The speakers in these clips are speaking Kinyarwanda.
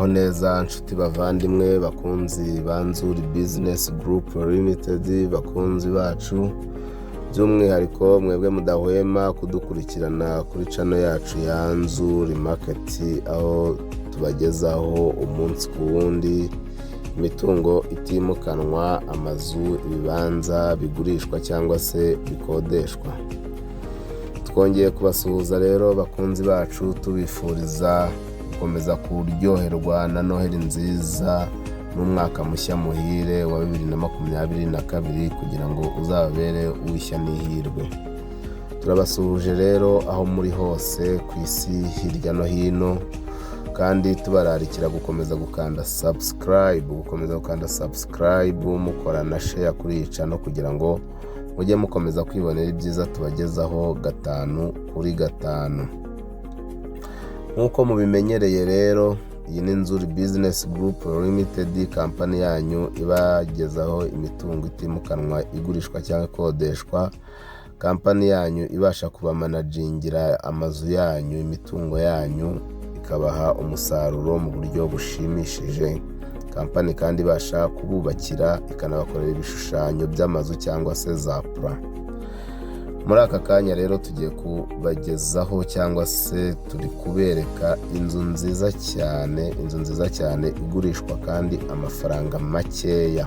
Muraho neza nshuti bavandimwe bakunzi ba Nzuri Business Group Limited, bakunzi bacu by'umwihariko mwebwe mudahwema kudukurikirana kuri channel yacu ya Nzuri Market, aho tubagezaho umunsi ku wundi imitungo itimukanwa, amazu, ibibanza bigurishwa cyangwa se bikodeshwa. Twongeye kubasuhuza rero bakunzi bacu, tubifuriza gukomeza kuryoherwa na Noheli nziza n'umwaka mushya muhire wa 2022 kugira ngo uzabere uwishya n'ihirwe. Turabasuhuje rero aho muri hose ku isi hirya no hino, kandi tubararikira gukomeza gukanda subscribe, mukora na share kuri iyi channel kugira ngo mujye mukomeza kwibonera ibyiza tubagezaho 5 kuri 5. Nkuko mubimenyereye rero, iyi ni Nzuri Business Group Limited, company yanyu ibagezaho imitungo itimukanwa igurishwa cyangwa ikodeshwa. Company yanyu ibasha kubamanagingira amazu yanyu, imitungo yanyu, ikabaha umusaruro mu buryo bushimishije. Company kandi ibasha kububakira, ikanabakorera ibishushanyo by'amazu cyangwa se za plan. Muri aka kanya rero tugiye kubagezaho cyangwa se turi kubereka inzu nziza cyane igurishwa kandi amafaranga makeya.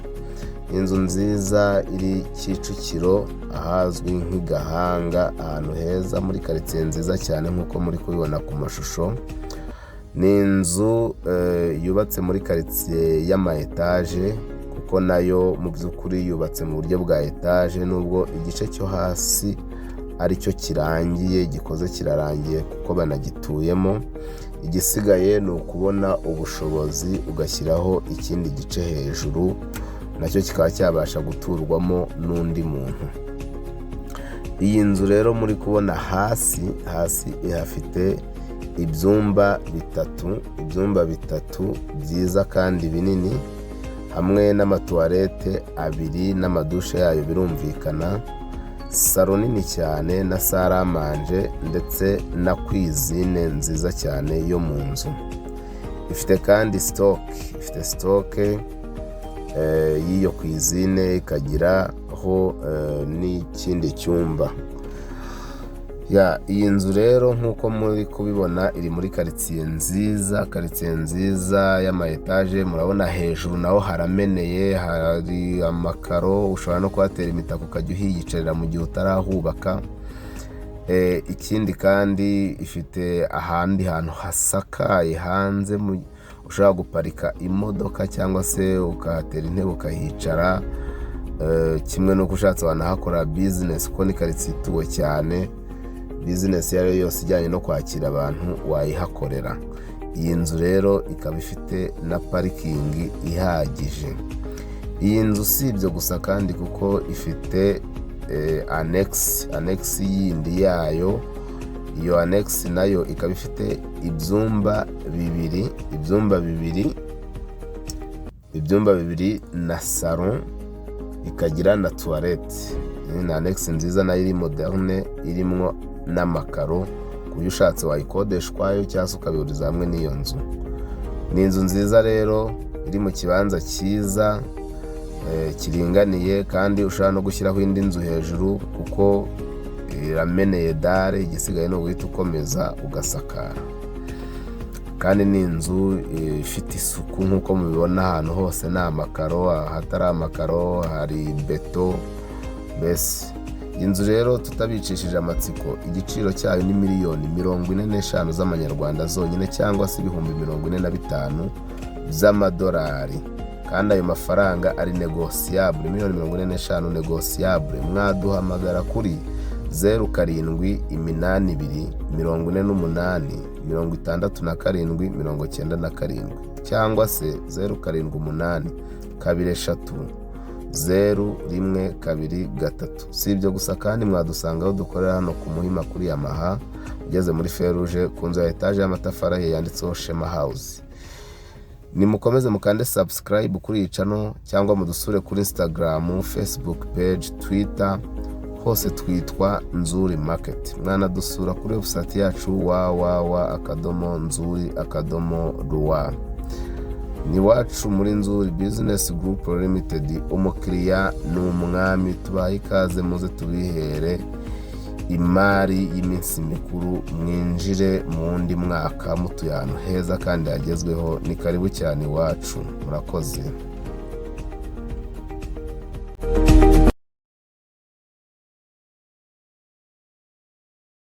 Inzu nziza iri Kicukiro ahazwi nk'Igahanga, ahantu heza muri quartier nziza cyane nkuko muri kubibona ku mashusho. Ni inzu yubatse muri quartier y'ama etage, kuko nayo mu by'ukuri yubatse mu buryo bwa etage, nubwo igice cyo hasi aricyo kirangiye, gikoze kirarangiye kuko banagituyemo. Igisigaye ni ukubona ubushobozi ugashyiraho ikindi gice hejuru, nacyo kikaba cyabasha guturwamo n'undi muntu. Iyi nzu rero muri kubona hasi ihafite ibyumba bitatu byiza kandi binini, hamwe n'amatuwarete 2 n'amadushe yayo birumvikana, salo nini cyane na saramanje ndetse na cuisine nziza cyane yo mu nzu. Ifite kandi stock y'iyo cuisine, ikagiraho n'ikindi cyumba. Iyi nzu rero nkuko muri kubibona iri muri quartier nziza y'ama etage. Murabona hejuru naho harameneye, hari amakaro, ushobora no kuhatera imitako ukajya uhiyicarira mu gihe utarahubaka. Ikindi kandi ifite ahandi hantu hasakaye hanze, ushobora guparika imodoka cyangwa se ukahatera intebe ukahicara. Kimwe nuko ushatse wanahakora business, kuko ni quartier ituwe cyane. Business yayo yose ijyanye no kwakira abantu wayihakorera. Iyi nzu rero ikaba ifite na parking ihagije. Iyi nzu si ibyo gusa kandi, kuko ifite annex yindi yayo. Iyo annex nayo ikaba ifite ibyumba bibiri na salon, ikagira na toilette. Ni annex nziza nayo iri moderne, irimo n'amakaro, kuyo ushatse wayikodeshwayo cyangwa ukabihuriza hamwe n'iyo nzu. Ni inzu nziza rero iri mu kibanza cyiza kiringaniye, kandi ushobora no gushyiraho indi nzu hejuru kuko irameneye dare. Igisigaye no guhita ukomeza ugasakara. Kandi ni inzu ifite isuku nkuko mubibona, ahantu hose ni amakaro, ahatari amakaro hari beto. Mbese inzu rero tutabicishije amatsiko, igiciro cyayo ni $45,000 z'amanyarwanda zonyine, cyangwa se $45,000 z'amadolari. Kandi ayo mafaranga ari negociable, $45,000 negociable. Mwaduhamagara kuri 0748486797 cyangwa se 0782301223. Si ibyo gusa kandi, mwadusanga aho dukorera hano ku Muhima kuri Yamaha, ugeze muri Feruje ku nzu ya etage y'amatafari yanditseho Shema House. Nimukomeze mukande subscribe kuri iyi channel, cyangwa mudusure kuri Instagram, Facebook page, Twitter, hose twitwa Nzuri Market. Mwana dusura kuri website yacu www.nzuri.rw. ni iwacu muri Nzuri Business Group Limited, umukiriya ni umwami. Tubahe ikaze muze tubihere imari y'iminsi mikuru, mwinjire mu wundi mwaka mutuye ahantu heza kandi hagezweho. Ni karibu cyane iwacu, murakoze.